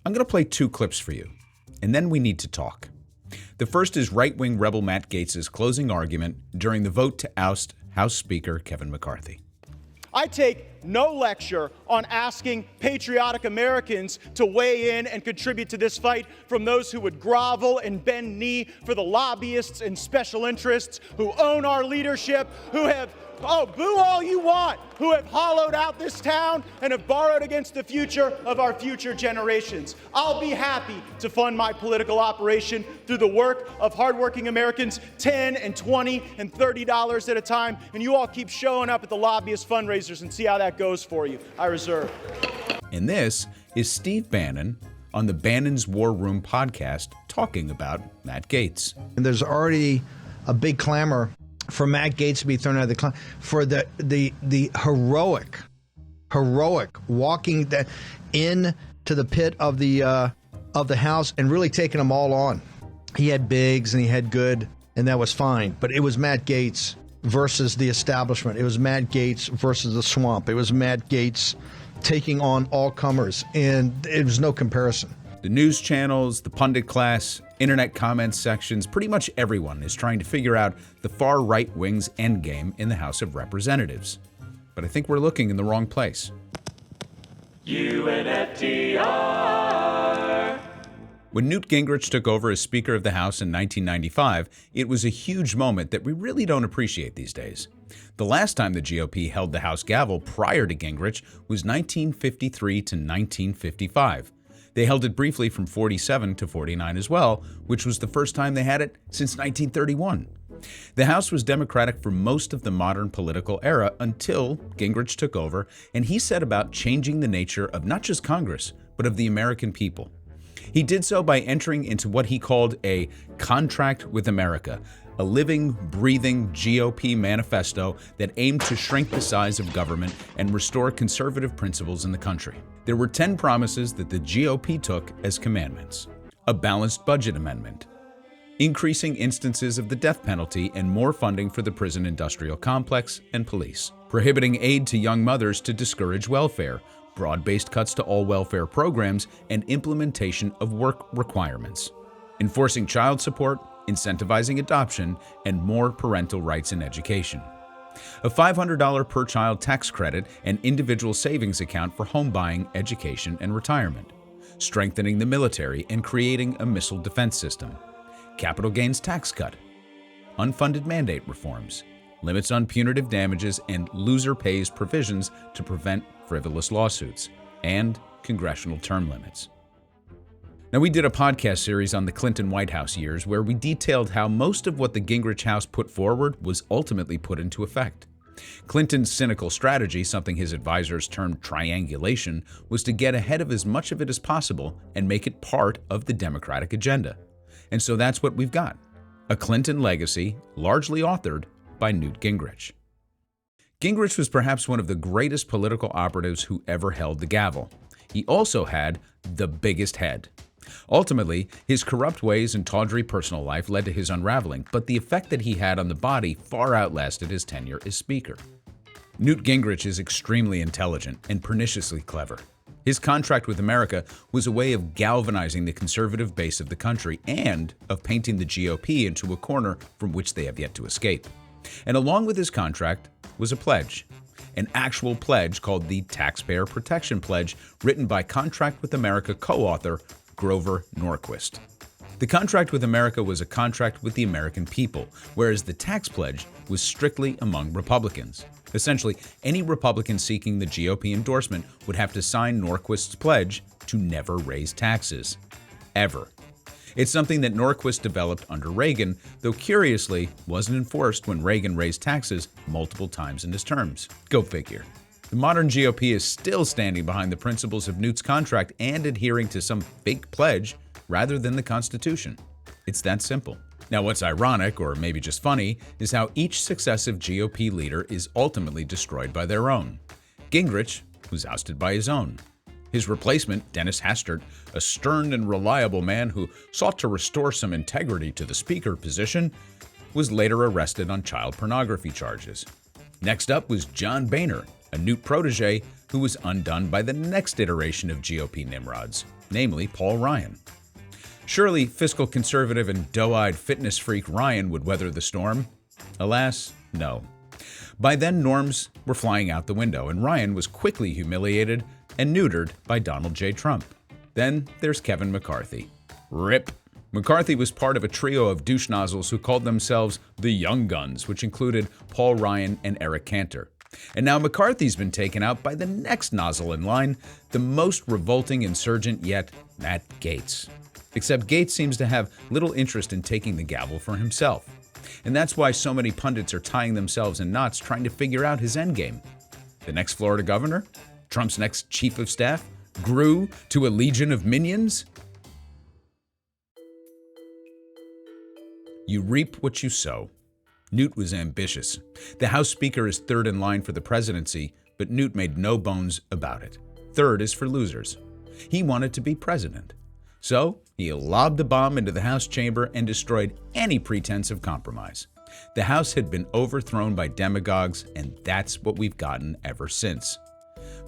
I'm going to play two clips for you, and then we need to talk. The first is right-wing rebel Matt Gaetz' closing argument during the vote to oust House Speaker Kevin McCarthy. I take no lecture on asking patriotic Americans to weigh in and contribute to this fight from those who would grovel and bend knee for the lobbyists and special interests who own our leadership, who have, boo all you want, who have hollowed out this town and have borrowed against the future of our future generations. I'll be happy to fund my political operation through the work of hardworking Americans, $10 and $20 and $30 at a time, and you all keep showing up at the lobbyist fundraisers and see how that goes for you. I reserve. And this is Steve Bannon on the Bannon's War Room podcast talking about Matt Gaetz. And there's already a big clamor for Matt Gaetz to be thrown out of the for the heroic walking into the pit of the House and really taking them all on. He had Biggs and he had Good, and that was fine. But it was Matt Gaetz versus the establishment. It was Matt Gaetz versus the swamp. It was Matt Gaetz taking on all comers, and it was no comparison. The news channels, the pundit class, internet comments sections, pretty much everyone is trying to figure out the far right wing's endgame in the House of Representatives. But I think we're looking in the wrong place. UNFTR. When Newt Gingrich took over as Speaker of the House in 1995, it was a huge moment that we really don't appreciate these days. The last time the GOP held the House gavel prior to Gingrich was 1953 to 1955. They held it briefly from 47 to 49 as well, which was the first time they had it since 1931. The House was Democratic for most of the modern political era until Gingrich took over, and he set about changing the nature of not just Congress, but of the American people. He did so by entering into what he called a contract with America, a living, breathing GOP manifesto that aimed to shrink the size of government and restore conservative principles in the country. There were 10 promises that the GOP took as commandments. A balanced budget amendment, increasing instances of the death penalty and more funding for the prison industrial complex and police, prohibiting aid to young mothers to discourage welfare, broad-based cuts to all welfare programs, and implementation of work requirements, enforcing child support, incentivizing adoption, and more parental rights in education. A $500 per child tax credit and individual savings account for home buying, education, and retirement, strengthening the military and creating a missile defense system, capital gains tax cut, unfunded mandate reforms, limits on punitive damages and loser pays provisions to prevent frivolous lawsuits, and congressional term limits. Now, we did a podcast series on the Clinton White House years where we detailed how most of what the Gingrich House put forward was ultimately put into effect. Clinton's cynical strategy, something his advisors termed triangulation, was to get ahead of as much of it as possible and make it part of the Democratic agenda. And so that's what we've got, a Clinton legacy largely authored by Newt Gingrich. Gingrich was perhaps one of the greatest political operatives who ever held the gavel. He also had the biggest head. Ultimately, his corrupt ways and tawdry personal life led to his unraveling, but the effect that he had on the body far outlasted his tenure as Speaker. Newt Gingrich is extremely intelligent and perniciously clever. His contract with America was a way of galvanizing the conservative base of the country and of painting the GOP into a corner from which they have yet to escape. And along with his contract was a pledge, an actual pledge called the Taxpayer Protection Pledge, written by Contract with America co-author Grover Norquist. The contract with America was a contract with the American people, whereas the tax pledge was strictly among Republicans. Essentially, any Republican seeking the GOP endorsement would have to sign Norquist's pledge to never raise taxes. Ever. It's something that Norquist developed under Reagan, though curiously wasn't enforced when Reagan raised taxes multiple times in his terms. Go figure. The modern GOP is still standing behind the principles of Newt's contract and adhering to some fake pledge rather than the Constitution. It's that simple. Now, what's ironic, or maybe just funny, is how each successive GOP leader is ultimately destroyed by their own. Gingrich was ousted by his own. His replacement, Dennis Hastert, a stern and reliable man who sought to restore some integrity to the Speaker position, was later arrested on child pornography charges. Next up was John Boehner, a Newt protege who was undone by the next iteration of GOP Nimrods, namely Paul Ryan. Surely fiscal conservative and doe-eyed fitness freak Ryan would weather the storm. Alas, no. By then, norms were flying out the window, and Ryan was quickly humiliated and neutered by Donald J. Trump. Then there's Kevin McCarthy. RIP. McCarthy was part of a trio of douche nozzles who called themselves the Young Guns, which included Paul Ryan and Eric Cantor. And now McCarthy's been taken out by the next nozzle in line, the most revolting insurgent yet, Matt Gaetz. Except Gaetz seems to have little interest in taking the gavel for himself. And that's why so many pundits are tying themselves in knots trying to figure out his endgame. The next Florida governor? Trump's next chief of staff? Grew to a legion of minions? You reap what you sow. Newt was ambitious. The House Speaker is third in line for the presidency, but Newt made no bones about it. Third is for losers. He wanted to be president. So he lobbed a bomb into the House chamber and destroyed any pretense of compromise. The House had been overthrown by demagogues, and that's what we've gotten ever since.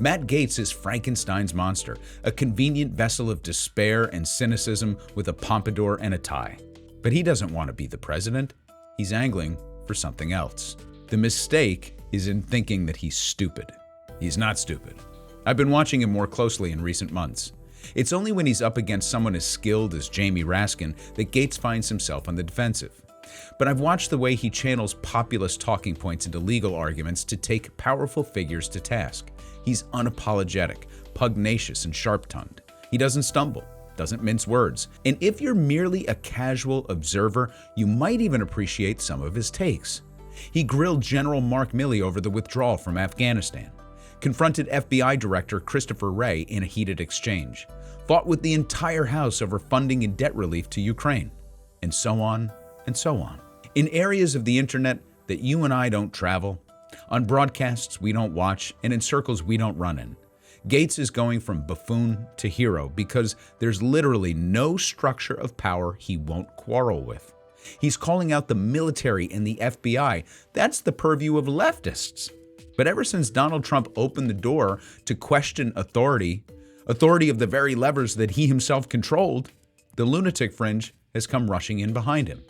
Matt Gaetz is Frankenstein's monster, a convenient vessel of despair and cynicism with a pompadour and a tie. But he doesn't want to be the president. He's angling for something else. The mistake is in thinking that he's stupid. He's not stupid. I've been watching him more closely in recent months. It's only when he's up against someone as skilled as Jamie Raskin that Gaetz finds himself on the defensive. But I've watched the way he channels populist talking points into legal arguments to take powerful figures to task. He's unapologetic, pugnacious, and sharp-tongued. He doesn't stumble, doesn't mince words. And if you're merely a casual observer, you might even appreciate some of his takes. He grilled General Mark Milley over the withdrawal from Afghanistan, confronted FBI Director Christopher Wray in a heated exchange, fought with the entire House over funding and debt relief to Ukraine, and so on and so on. In areas of the internet that you and I don't travel, on broadcasts we don't watch, and in circles we don't run in, Gaetz is going from buffoon to hero because there's literally no structure of power he won't quarrel with. He's calling out the military and the FBI. That's the purview of leftists. But ever since Donald Trump opened the door to question authority of the very levers that he himself controlled, the lunatic fringe has come rushing in behind him.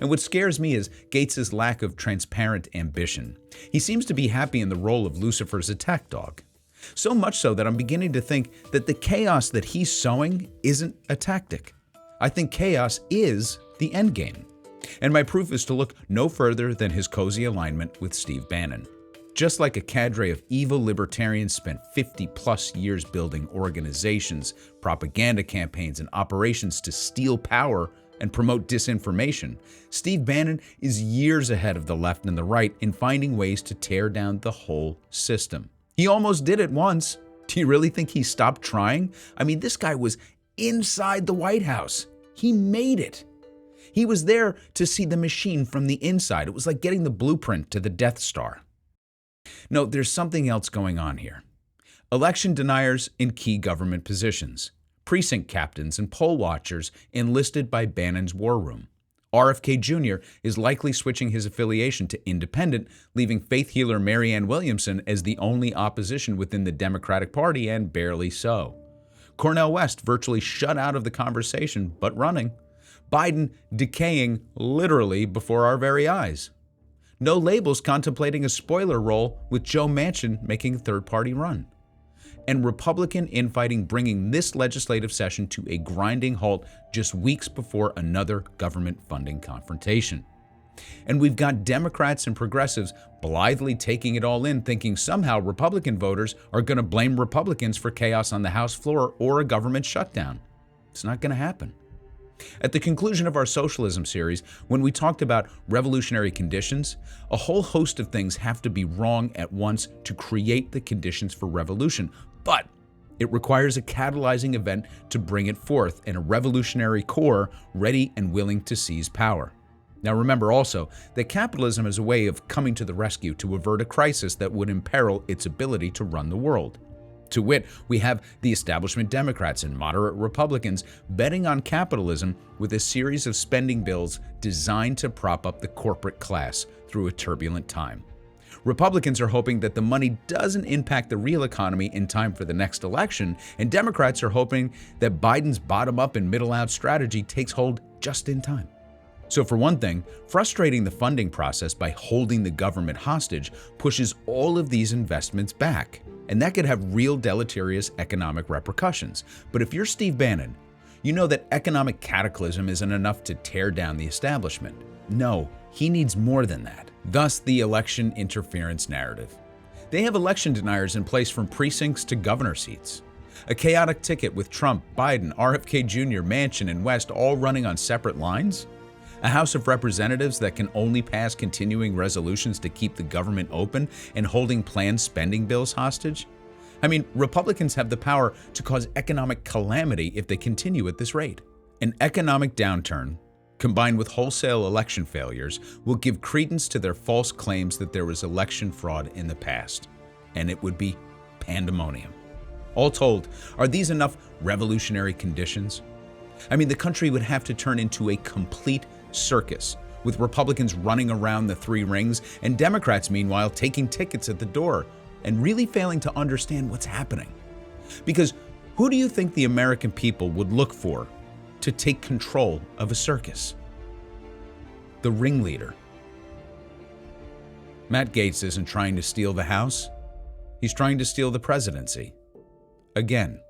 And what scares me is Gaetz's lack of transparent ambition. He seems to be happy in the role of Lucifer's attack dog. So much so that I'm beginning to think that the chaos that he's sowing isn't a tactic. I think chaos is the endgame. And my proof is to look no further than his cozy alignment with Steve Bannon. Just like a cadre of evil libertarians spent 50-plus years building organizations, propaganda campaigns, and operations to steal power and promote disinformation, Steve Bannon is years ahead of the left and the right in finding ways to tear down the whole system. He almost did it once. Do you really think he stopped trying? I mean, this guy was inside the White House. He made it. He was there to see the machine from the inside. It was like getting the blueprint to the Death Star. No, there's something else going on here. Election deniers in key government positions, precinct captains and poll watchers enlisted by Bannon's war room. RFK Jr. is likely switching his affiliation to independent, leaving faith healer Marianne Williamson as the only opposition within the Democratic Party, and barely so. Cornel West virtually shut out of the conversation, but running. Biden decaying literally before our very eyes. No Labels contemplating a spoiler role with Joe Manchin making a third-party run. And Republican infighting bringing this legislative session to a grinding halt just weeks before another government funding confrontation. And we've got Democrats and progressives blithely taking it all in, thinking somehow Republican voters are going to blame Republicans for chaos on the House floor or a government shutdown. It's not going to happen. At the conclusion of our socialism series, when we talked about revolutionary conditions, a whole host of things have to be wrong at once to create the conditions for revolution. But it requires a catalyzing event to bring it forth and a revolutionary core ready and willing to seize power. Now remember also that capitalism is a way of coming to the rescue to avert a crisis that would imperil its ability to run the world. To wit, we have the establishment Democrats and moderate Republicans betting on capitalism with a series of spending bills designed to prop up the corporate class through a turbulent time. Republicans are hoping that the money doesn't impact the real economy in time for the next election, and Democrats are hoping that Biden's bottom-up and middle-out strategy takes hold just in time. So for one thing, frustrating the funding process by holding the government hostage pushes all of these investments back, and that could have real deleterious economic repercussions. But if you're Steve Bannon, you know that economic cataclysm isn't enough to tear down the establishment. No, he needs more than that. Thus, the election interference narrative. They have election deniers in place from precincts to governor seats. A chaotic ticket with Trump, Biden, RFK Jr., Manchin, and West all running on separate lines? A House of Representatives that can only pass continuing resolutions to keep the government open and holding planned spending bills hostage? I mean, Republicans have the power to cause economic calamity if they continue at this rate. An economic downturn, combined with wholesale election failures, will give credence to their false claims that there was election fraud in the past, and it would be pandemonium. All told, are these enough revolutionary conditions? I mean, the country would have to turn into a complete circus, with Republicans running around the three rings and Democrats, meanwhile, taking tickets at the door and really failing to understand what's happening. Because who do you think the American people would look for to take control of a circus? The ringleader. Matt Gaetz isn't trying to steal the House. He's trying to steal the presidency. Again.